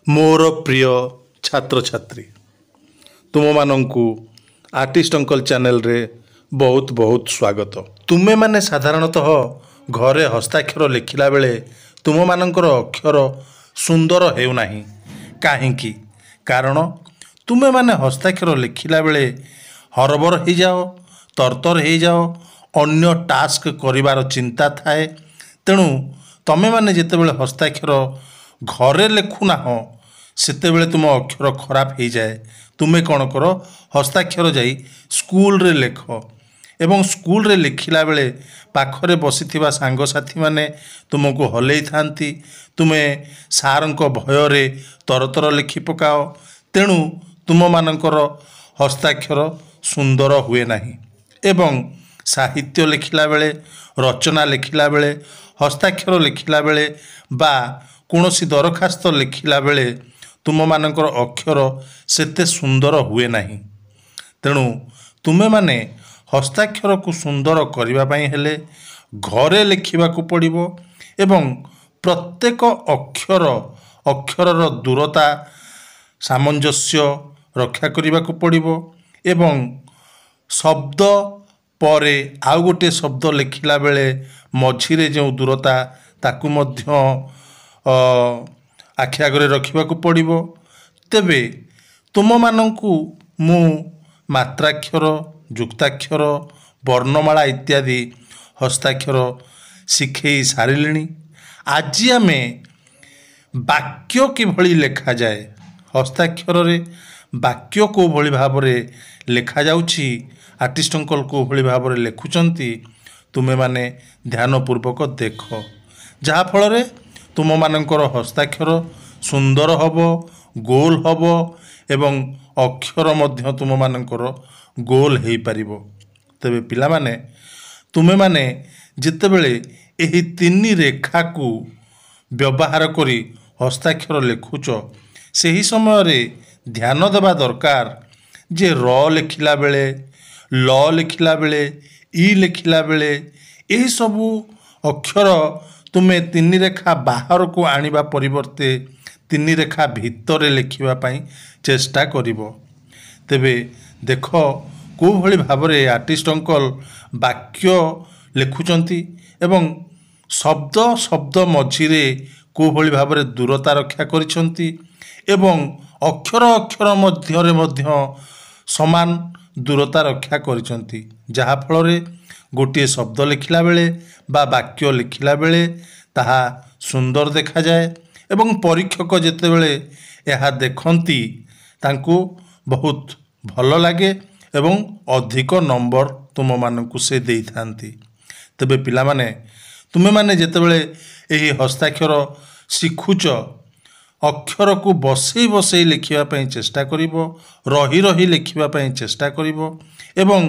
मोर प्रिय छात्र छात्री तुम मानंकु आर्टिस्ट अंकल चैनल रे बहुत बहुत स्वागत। तुमे माने साधारणतः घरे हस्ताक्षर लिखिला बेले तुम मानकर अक्षर सुंदर हेउ नाही काहेकि कारण तुमे माने हस्ताक्षर लिखिला बेले हरबर हो जाओ तरतर हो जाओ अन्य टास्क करिवार चिंता थाए। तेणु तमे माने जेतेबेले हस्ताक्षर घरे लिखुना सेतेबेले तुम अक्षर खराब हो जाए। तुमे कौन कर हस्ताक्षर जाई स्कूल रे लेख एवं स्कूल रे लिखिला बेले पाखरे बसिथिबा सांगसाथी माने तुमको हलेई थांती। तुमे सारंको भयरे तरतर लिखि पकाओ। तेणु तुम मानकर हस्ताक्षर सुंदर हुए नाही। एवं साहित्य लिखिला बेले रचना लिखिला बेले हस्ताक्षर लिखिला बेले बा कौनसी दरखास्त लिखिला बेले तुम मानकर अक्षर सेते सुंदर हुए नाही। तेणु तुमे माने हस्ताक्षर को सुंदर करिबा पई हेले घरे लिखिबा को पड़िबो एवं प्रत्येक अक्षरर दूरता सामंजस्य रक्षा करिबा को पड़िबो एवं शब्द परे आउ गोटे शब्द लिखिला बेले मझिरे जो दूरता ताकू मध्य आखि आगरे रखा पड़िबो। तेबे तुम मानंकु मु मात्राक्षर जुक्ताक्षर वर्णमाला इत्यादि हस्ताक्षर शिखई सारिलिनी। आज आमे वाक्य किभली लेखा जाए हस्ताक्षर रे वाक्य को भली भाव लेखा जाउछि आर्टिस्ट अंकल को भली भाव लेखुचंती तुमे माने ध्यानपूर्वक देख जहा फल रे तुम मानकर हस्ताक्षर सुंदर हबो गोल हबो एवं अक्षर मध्य तुम मानकर गोल हेई परिबो। तबे पिला माने तुमे माने जितेबेले एही तीन रेखा को व्यवहार करी हस्ताक्षर लिखुच सही समय रे ध्यान देवा दरकार जे र लिखिला बेले ल लिखिला बेले ई लिखिला बेले यही सबू अक्षर तुमे तीन रेखा बाहर को आनिबा परिवर्ते तीन रेखा भितर लिखिबा पई चेष्टा करिवो। तेबे देख को भली भाबरे आर्टिस्ट अंकल वाक्य लिखुचंती एवं शब्द शब्द मझिरे को भली भाबरे दूरता रक्षा करिसंती एवं अक्षर अक्षर मध्यरे मध्य समान दूरता रक्षा करिसंती जहा फल रे गोटे शब्द लिखिला बेले बा वाक्य लिखिला बेले ताहा सुंदर देखा जाए एवं परीक्षक जेतेबेले यह देखंती तांको बहुत भल लगे एवं अधिक नंबर तुम मानकु से देई थांती। तबे पिला माने तुमे माने जेतेबेले एही हस्ताक्षर शिखुच अक्षर को बसई बसई लिखिबा पई चेष्टा करिवो रही रही लिखिबा पई चेष्टा करिवो एवं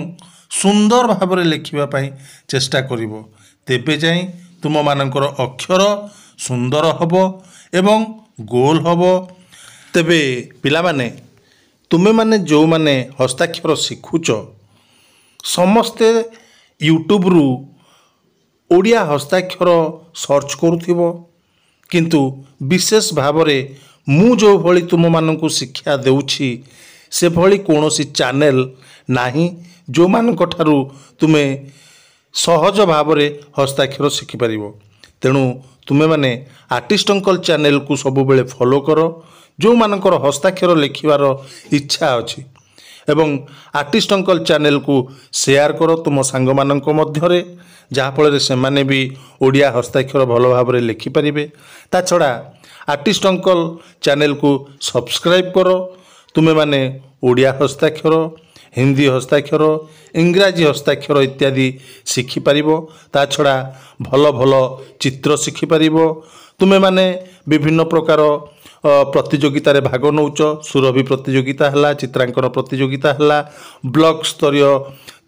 सुंदर भाव में लिखिबा पई चेष्टा करिवो। तेबे जाई तुम मानकर अक्षर सुंदर हबो एवं गोल हबो। तेबे पिला माने तुमे माने जो माने हस्ताक्षर शिखुच समस्ते यूट्यूब रु ओडिया हस्ताक्षर सर्च करुथिबो किंतु विशेष भाव में मु जो भली तुम मानकु शिक्षा देउछि से भली कोनोसी चैनल नाही जो मान ठारू तुमे सहज भाव में हस्ताक्षर शिखिपार। तेणु तुमे माने आर्टिस्ट अंकल चैनल को सबु बेले फॉलो कर जो मानकर हस्ताक्षर लिखिबार इच्छा अछि एवं आर्टिस्ट अंकल चैनल को शेयर कर तुम सांग मानक मध्यरे जहा फल से माने भी ओडिया हस्ताक्षर भल भाव में लिखिपारे। ता छड़ा आर्टिस्ट अंकल चैनल को सब्सक्राइब कर तुमे माने ओडिया हस्ताक्षर हिंदी हस्ताक्षर इंग्राजी हस्ताक्षर इत्यादि शिखिपार। ता छड़ा भल भल चित्र शिखिपार। तुमे माने विभिन्न प्रकार प्रतियोगिता रे भाग नौच सुरभि प्रतियोगिता हला चित्रांकन प्रतियोगिता हला ब्लॉक स्तरीय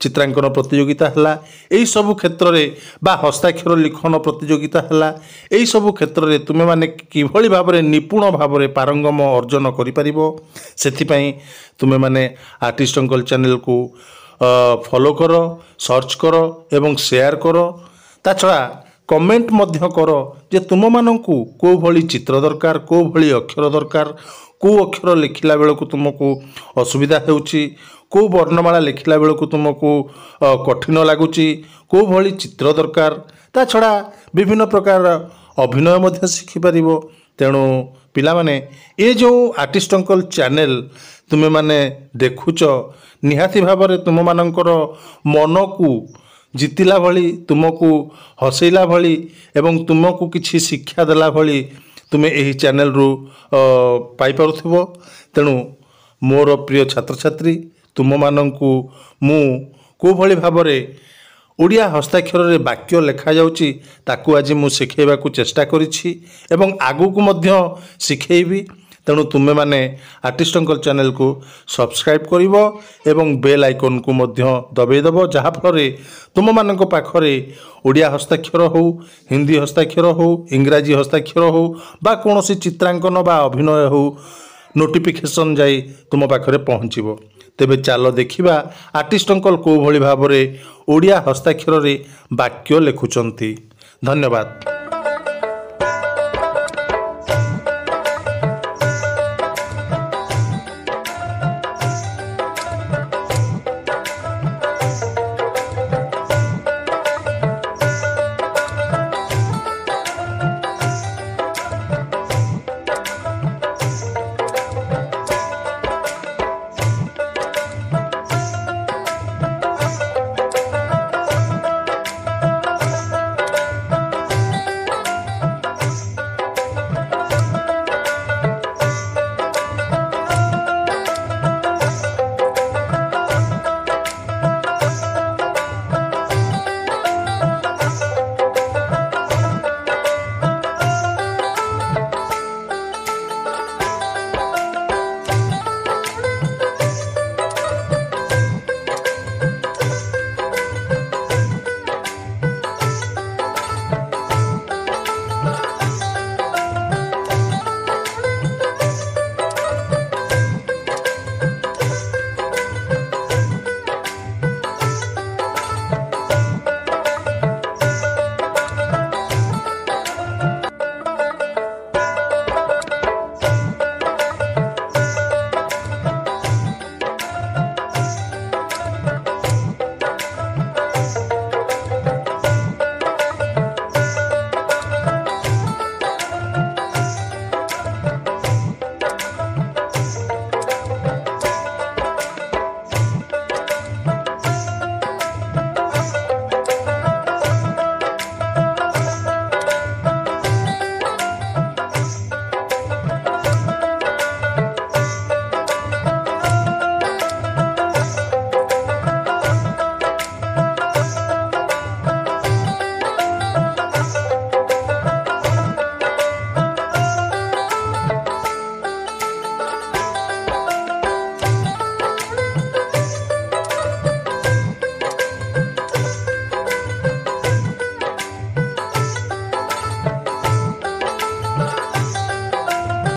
चित्रांकन प्रतियोगिता हला एई सबु क्षेत्र रे बा हस्ताक्षर लिखन प्रतियोगिता हला एई सबु क्षेत्र रे तुमे माने किभली भाव रे निपुण भाव रे पारंगम अर्जन करि परिबो। सेथि पई तुमे माने आर्टिस्ट अंकल चैनल को फॉलो कर सर्च कर एवं शेयर कर। ता छड़ा कमेंट मध्य कर जे तुम मानंकु को भली चित्र दरकार को भली अक्षर दरकार को अक्षर लिखिला बेलू तुमको असुविधा होउची को वर्णमाला लिखिला बेलू तुमको कठिन लगुच को भली चित्र दरकार ता छड़ा विभिन्न प्रकार अभिनय मध्य शिखिपार तेणु पिला माने ए जो आर्टिस्ट अंकल चैनल तुमे माने देखुच निहाती भाव में तुम मानकर मन को जितिला भली तुमको हसैला भली एवं तुमको किछि शिक्षा देला भली तुमे एही चैनल रु पाई पारुथिबो। तेणु मोर प्रिय छात्र छात्री तुम मानंकु मु को भली भाव में ओडिया हस्ताक्षर रे वाक्य लेखा जाउची ताकू आज मु शिखेबा को चेष्टा करिछि एवं आगु को मध्य शिखेबी। तेणु तुमे माने आर्टिस्ट अंकल चैनल को सब्सक्राइब करिवो एवं बेल आइकन को मध्य दबे दबो जहा फल तुम मानक पाखरे ओडिया हस्ताक्षर हो हिंदी हस्ताक्षर हो इंग्राजी हस्ताक्षर हो बा कोनोसी चित्रांकन बा अभिनय हो नोटिफिकेशन जाई तुम पाखरे पहुँचबो। तेबे चलो देखिबा आर्टिस्ट अंकल को भली भाव में ओडिया हस्ताक्षर रे वाक्य लेखुचंती। धन्यवाद।